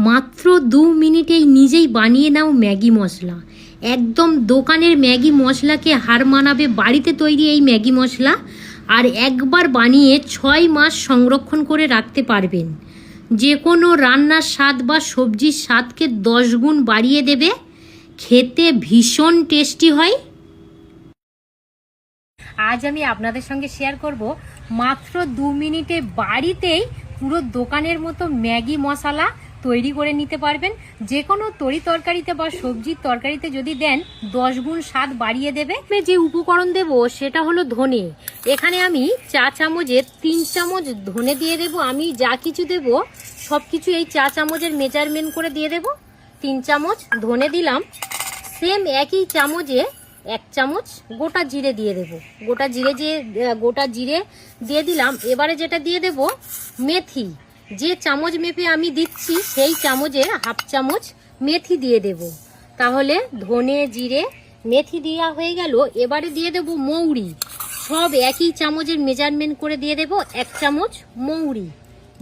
মাত্র 2 মিনিটেই নিজেই বানিয়ে নাও ম্যাগি মশলা। একদম দোকানের ম্যাগি মশলাকে হার মানাবে বাড়িতে তৈরি এই ম্যাগি মশলা। আর একবার বানিয়ে 6 মাস সংরক্ষণ করে রাখতে পারবেন। যে কোনো রান্নার স্বাদ বা সবজির স্বাদকে 10 গুণ বাড়িয়ে দেবে। খেতে ভীষণ টেস্টি হয়। আজ আমি আপনাদের সঙ্গে শেয়ার করব মাত্র 2 মিনিটে বাড়িতেই পুরো দোকানের মতো ম্যাগি মশলা তৈরি করে নিতে পারবেন। যে কোনো তরি তরকারিতে বা সবজির তরকারিতে যদি দেন 10 গুণ স্বাদ বাড়িয়ে দেবে। যে উপকরণ দেব সেটা হলো ধনে। এখানে আমি চা চামচের 3 চামচ ধনে দিয়ে দেব। আমি যা কিছু দেব সব কিছু এই চা চামচের মেজারমেন্ট করে দিয়ে দেব। 3 চামচ ধনে দিলাম। সেম একই চামচে 1 চামচ গোটা জিরে দিয়ে দেব। গোটা জিরে দিয়ে দিলাম। এবারে যেটা দিয়ে দেব মেথি। যে চামচ মেপে আমি দিচ্ছি সেই চামচের হাফ চামচ মেথি দিয়ে দেব। তাহলে ধনে জিরে মেথি দেওয়া হয়ে গেল। এবারে দিয়ে দেব মৌরি। সব একই চামচের মেজারমেন্ট করে দিয়ে দেব 1 চামচ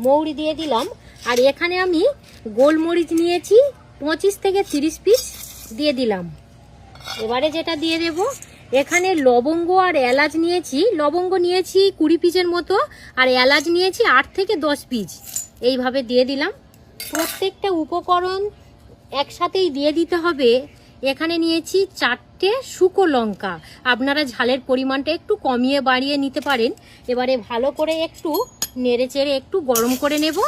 মৌরি দিয়ে দিলাম। আর এখানে আমি গোলমরিচ নিয়েছি 25 থেকে 30 পিস দিয়ে দিলাম। এবারে যেটা দিয়ে দেব এখানে লবঙ্গ আর এলাচ নিয়েছি। লবঙ্গ নিয়েছি 20 পিসের মতো আর এলাচ নিয়েছি 8 থেকে 10 পিস। এইভাবে দিয়ে দিলাম। প্রত্যেকটা উপকরণ একসাথেই দিয়ে দিতে হবে। এখানে নিয়েছি 4টে শুকনো লঙ্কা। আপনারা ঝালের পরিমাণটা একটু কমিয়ে বাড়িয়ে নিতে পারেন। এবারে ভালো করে একটু নেড়েচেড়ে একটু গরম করে নেব।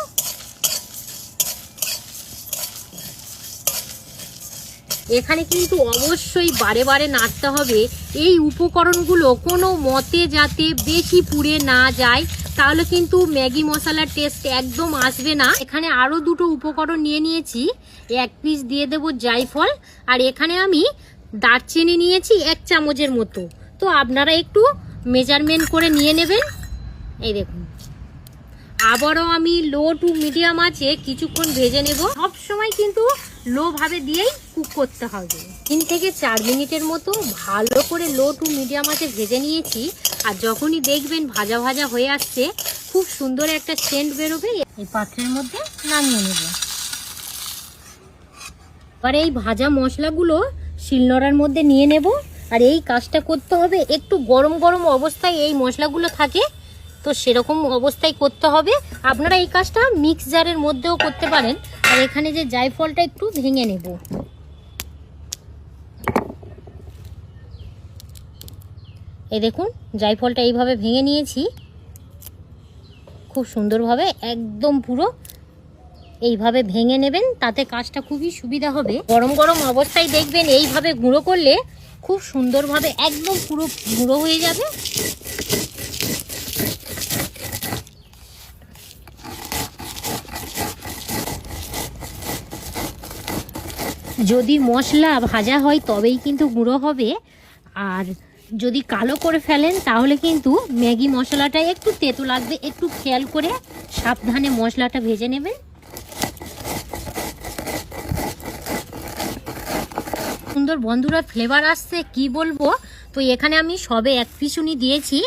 এখানে কিন্তু অবশ্যই বারে বারে নাড়তে হবে। এই উপকরণগুলো কোনো মতে যাতে বেশি পুড়ে না যায়, তাহলে কিন্তু ম্যাগি মশলার টেস্ট একদম আসবে না। এখানে আরও 2টো উপকরণ নিয়ে নিয়েছি। 1 পিস দিয়ে দেব জায়ফল। আর এখানে আমি দারচিনি নিয়েছি 1 চামচের মতো। তো আপনারা একটু মেজারমেন্ট করে নিয়ে নেবেন। এই দেখুন, আবারও আমি লো টু মিডিয়াম আছে কিছুক্ষণ ভেজে নেব। সব সময় কিন্তু লো ভাবে দিয়েই কুক করতে হবে। 3 থেকে 4 মিনিটের মতো ভালো করে লো টু মিডিয়াম আছে ভেজে নিয়েছি। আর যখনই দেখবেন ভাজা ভাজা হয়ে আসছে, খুব সুন্দর একটা সেন্ট বেরোবে। এই পাত্রের মধ্যে নামিয়ে নেব। আর এই ভাজা মশলাগুলো শিলনোড়ার মধ্যে নিয়ে নেব। আর এই কাজটা করতে হবে একটু গরম গরম অবস্থায় এই মশলাগুলো থাকে, তো সেরকম অবস্থায় করতে হবে। আপনারা এই কাজটা মিক্স জারের মধ্যেও করতে পারেন। আর এখানে যে জায়ফলটা একটু ভেঙে নেব। এই দেখুন, জায়ফলটা এইভাবে ভেঙে নিয়েছি খুব সুন্দরভাবে। একদম পুরো এইভাবে ভেঙে নেবেন, তাতে কাজটা খুবই সুবিধা হবে। গরম গরম অবস্থায় দেখবেন এইভাবে গুঁড়ো করলে খুব সুন্দরভাবে একদম পুরো গুঁড়ো হয়ে যাবে। যদি মশলা ভাজা হয় তবেই কিন্তু গুঁড়ো হবে। আর যদি কালো করে ফেলেন তাহলে কিন্তু ম্যাগি মশলাটা একটু তেতো লাগবে। একটু খেয়াল করে সাবধানে মশলাটা ভেজে নেবেন। সুন্দর বন্ধুরা ফ্লেভার আসছে কি বলবো। তো এখানে আমি সবে 1 পিসুনি দিয়েছি,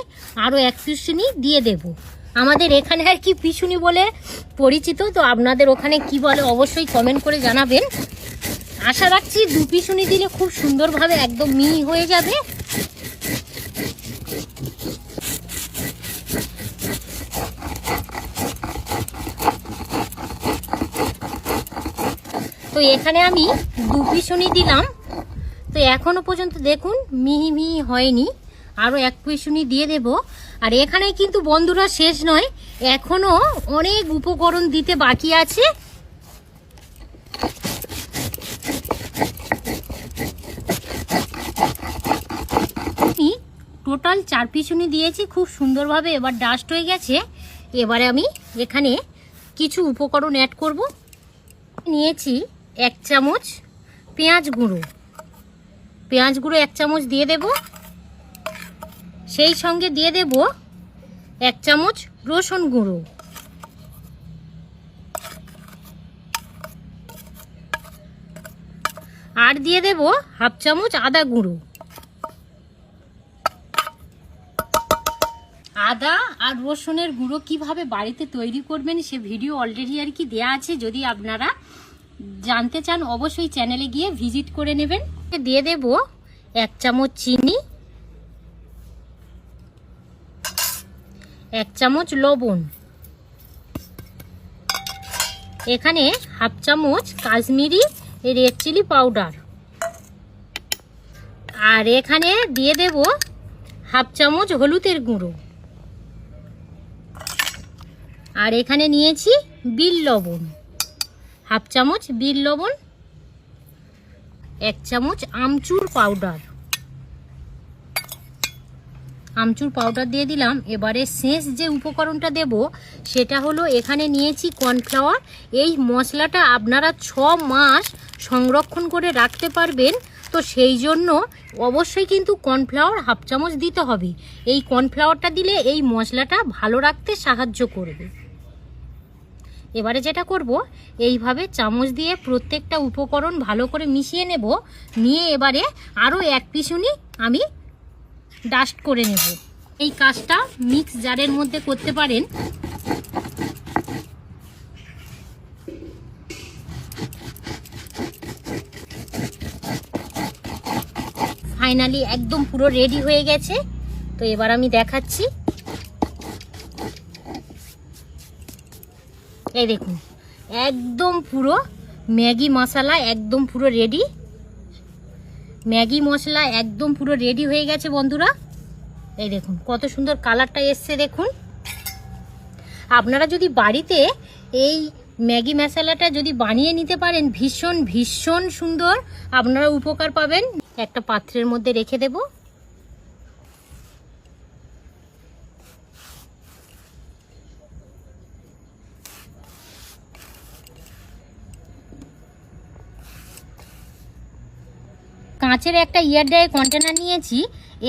আরও 1 পিসুনি দিয়ে দেব। আমাদের এখানে আর কি পিসুনি বলে পরিচিত, তো আপনাদের ওখানে কি বলে অবশ্যই কমেন্ট করে জানাবেন। আশা রাখছি 2 পিসুনি দিলে খুব সুন্দরভাবে একদম মিহি হয়ে যাবে। তো এখানে আমি 2 পিসুনি দিলাম। তো এখনো পর্যন্ত দেখুন মিহি মিহি হয়নি, আরও 1 পিসুনি দিয়ে দেব। আর এখানে কিন্তু বন্ধুরা শেষ নয়, এখনো অনেক উপকরণ দিতে বাকি আছে। টোটাল 4 পিসুনি দিয়েছি, খুব সুন্দরভাবে এবার ডাস্ট হয়ে গেছে। এবারে আমি এখানে কিছু উপকরণ অ্যাড করব। নিয়েছি 1 চামচ পেঁয়াজ গুঁড়ো। 1 চামচ দিয়ে দেব। সেই সঙ্গে দিয়ে দেব 1 চামচ রসুন গুঁড়ো। আর দিয়ে দেব হাফ চামচ আদা গুঁড়ো। আদা আর রসুনের গুঁড়ো কিভাবে বাড়িতে তৈরি করবেন সে ভিডিও অলরেডি আর কি দেয়া আছে। যদি আপনারা জানতে চান অবশ্যই চ্যানেলে গিয়ে ভিজিট করে নেবেন। দিয়ে দেব 1 চামচ চিনি, 1 চামচ লবণ, এখানে 1/2 চামচ কাশ্মীরি রেড চিলি পাউডার, আর এখানে দিয়ে দেব 1/2 চামচ হলুদের গুঁড়ো, আর এখানে নিয়েছি বিট লবণ, 1/2 চামচ বিট লবণ, 1 চামচ আমচুর পাউডার, আমচুর পাউডার দিয়ে দিলাম। এবারে শেষ যে উপকরণটা দেব সেটা হলো এখানে নিয়েছি কর্নফ্লাওয়ার। এই মশলাটা আপনারা 6 মাস সংরক্ষণ করে রাখতে পারবেন, তো সেই জন্য অবশ্যই কিন্তু কর্নফ্লাওয়ার 1/2 চামচ দিতে হবে। এই কর্নফ্লাওয়ারটা দিলে এই মশলাটা ভালো রাখতে সাহায্য করবে। এবারে যেটা করব, এইভাবে চামচ দিয়ে প্রত্যেকটা উপকরণ ভালো করে মিশিয়ে নেব, নিয়ে এবারে আরও 1 পিসুনি আমি ডাস্ট করে নেব। এই কাজটা মিক্স জারের মধ্যে করতে পারেন। ফাইনালি একদম পুরো রেডি হয়ে গেছে। তো এবার আমি দেখাচ্ছি, এই দেখুন একদম পুরো ম্যাগি মশলা একদম পুরো রেডি। ম্যাগি মশলা একদম পুরো রেডি হয়ে গেছে বন্ধুরা। এই দেখুন কত সুন্দর কালারটা এসছে দেখুন। আপনারা যদি বাড়িতে এই ম্যাগি মশলাটা যদি বানিয়ে নিতে পারেন, ভীষণ ভীষণ সুন্দর আপনারা উপকার পাবেন। একটা পাত্রের মধ্যে রেখে দেব। কাঁচের একটা এয়ারটাইট কন্টেনার নিয়েছি।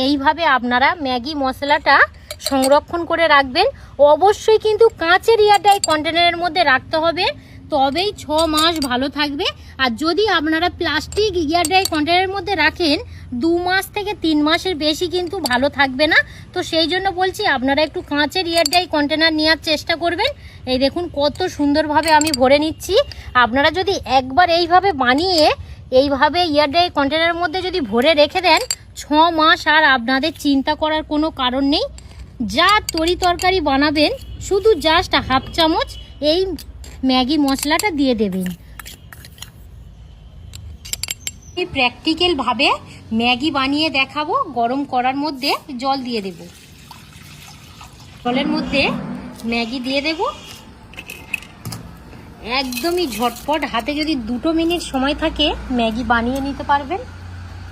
এইভাবে আপনারা ম্যাগি মশলাটা সংরক্ষণ করে রাখবেন। অবশ্যই কিন্তু কাঁচের এয়ারটাইট কন্টেনারের মধ্যে রাখতে হবে, তবেই 6 মাস ভালো থাকবে। আর যদি আপনারা প্লাস্টিক এয়ারটাইট কন্টেনারের মধ্যে রাখেন 2 মাস থেকে 3 মাসের বেশি কিন্তু ভালো থাকবে না। তো সেই জন্য বলছি আপনারা একটু কাঁচের এয়ারটাইট কন্টেনার নেওয়ার চেষ্টা করবেন। এই দেখুন কত সুন্দরভাবে আমি ভরে নিচ্ছি। আপনারা যদি একবার এইভাবে বানিয়ে এইভাবে এয়ারটাইট কন্টেনারের মধ্যে যদি ভরে রেখে দেন, 6 মাস আর আপনাদের চিন্তা করার কোনো কারণ নেই। যা তরি তরকারি বানাবেন শুধু জাস্ট 1/2 চামচ এই ম্যাগি মশলাটা দিয়ে দেবেন। এই প্র্যাকটিক্যাল ভাবে ম্যাগি বানিয়ে দেখাবো। গরম করার মধ্যে জল দিয়ে দেব, জলের মধ্যে ম্যাগি দিয়ে দেব। একদমই ঝটপট, হাতে যদি 2 মিনিট সময় থাকে ম্যাগি বানিয়ে নিতে পারবেন।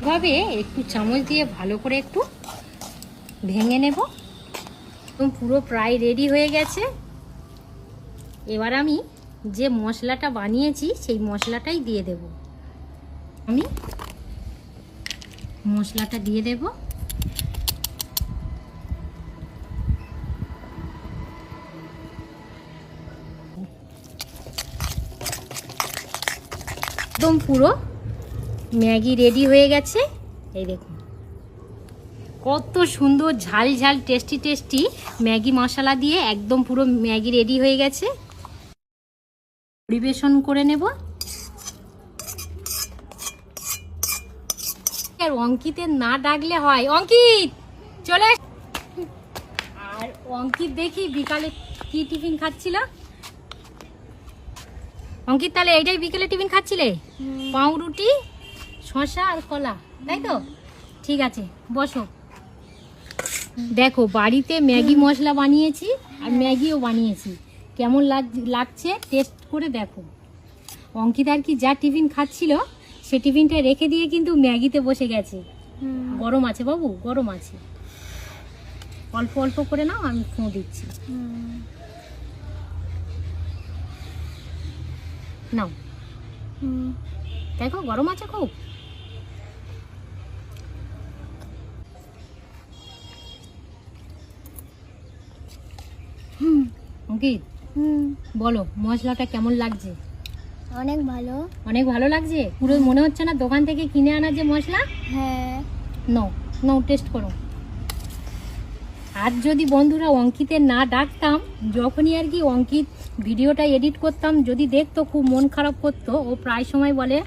এভাবে একটু চামচ দিয়ে ভালো করে একটু ভেঙে নেব। একদম পুরো প্রায় রেডি হয়ে গেছে। এবার আমি যে মশলাটা বানিয়েছি সেই মশলাটাই দিয়ে দেব। আমি মশলাটা দিয়ে দেব। একদম পুরো ম্যাগি রেডি হয়ে গেছে। এই দেখুন কত সুন্দর ঝাল ঝাল টেস্টি টেস্টি ম্যাগি মশলা দিয়ে একদম পুরো ম্যাগি রেডি হয়ে গেছে। পরিবেশন করে নেব। আর অঙ্কিতের না ডাকলে হয়। অঙ্কিত চলে। আর অঙ্কিত দেখি বিকালে কি টিফিন খাচ্ছিল। অঙ্কিত তাহলে এইটাই বিকেলে টিফিন খাচ্ছিলে? পাউরুটি, শসা আর কলা, তাই তো? ঠিক আছে বসো। দেখো বাড়িতে ম্যাগি মশলা বানিয়েছি আর ম্যাগিও বানিয়েছি। কেমন লাগছে টেস্ট করে দেখো। অঙ্কিত আর কি যা টিফিন খাচ্ছিল সে টিফিনটা রেখে দিয়ে কিন্তু ম্যাগিতে বসে গেছে। গরম আছে বাবু, গরম আছে। অল্প অল্প করে নাও, আমি ফোঁ দিচ্ছি। নাও, দেখো গরম আছে খুব। অঙ্কিত বলো মশলাটা কেমন লাগছে? অনেক ভালো। অনেক ভালো লাগছে? পুরো মনে হচ্ছে না দোকান থেকে কিনে আনা যে মশলা? হ্যাঁ। নাও নাও টেস্ট করো। আর যদি বন্ধুরা অঙ্কিতের না ডাকতাম, যখনই আর কি অঙ্কিত ভিডিওটা এডিট করতাম, যদি দেখতো খুব মন খারাপ করতো। ও প্রায় সময় বলে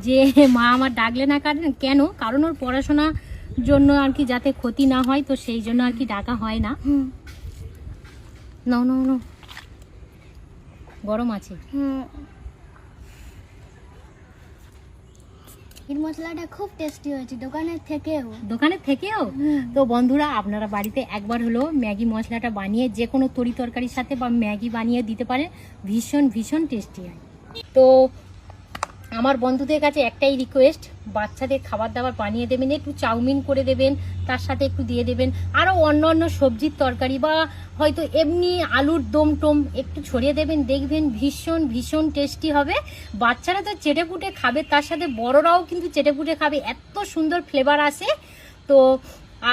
যে মা আমার ডাকলে না কেন, কারণ ওর পড়াশোনার জন্য আর কি যাতে ক্ষতি না হয়, তো সেই জন্য আর কি ডাকা হয় না। নাও নাও নাও, গরম আছে। এই মশলাটা খুব টেস্টি হয়েছে দোকানের থেকেও। তো বন্ধুরা, আপনারা বাড়িতে একবার হলো ম্যাগি মশলাটা বানিয়ে যে কোনো তরি তরকারির সাথে বা ম্যাগি বানিয়ে দিতে পারেন, ভীষণ ভীষণ টেস্টি হয়। তো আমার বন্ধুদের কাছে একটাই রিকোয়েস্ট, বাচ্চাদের খাবার দাবার বানিয়ে দেবেন, একটু চাউমিন করে দেবেন, তার সাথে একটু দিয়ে দেবেন আরও অন্য অন্য সবজির তরকারি বা হয়তো এমনি আলুর দম টম একটু ছড়িয়ে দেবেন, দেখবেন ভীষণ ভীষণ টেস্টি হবে। বাচ্চারা তো চেটেপুটে খাবে, তার সাথে বড়রাও কিন্তু চেটেপুটে খাবে, এত সুন্দর ফ্লেভার আসে। তো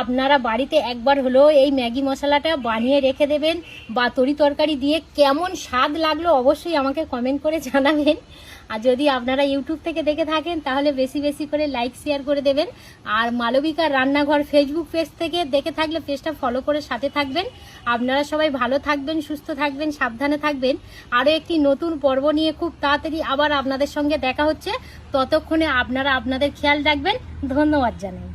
আপনারা বাড়িতে একবার হলো এই ম্যাগি মশলাটা বানিয়ে রেখে দেবেন, বা তরি তরকারি দিয়ে কেমন স্বাদ লাগলো অবশ্যই আমাকে কমেন্ট করে জানাবেন। আর যদি আপনারা ইউটিউব থেকে দেখে থাকেন তাহলে বেশি বেশি করে লাইক শেয়ার করে দেবেন। আর মালবিকার রান্নাঘর ফেসবুক পেজ থেকে দেখে থাকলে পেজটা ফলো করে সাথে থাকবেন। আপনারা সবাই ভালো থাকবেন, সুস্থ থাকবেন, সাবধানে থাকবেন। আরও একটি নতুন পর্ব নিয়ে খুব তাড়াতাড়ি আবার আপনাদের সঙ্গে দেখা হচ্ছে। ততক্ষণে আপনারা আপনাদের খেয়াল রাখবেন। ধন্যবাদ জানাই।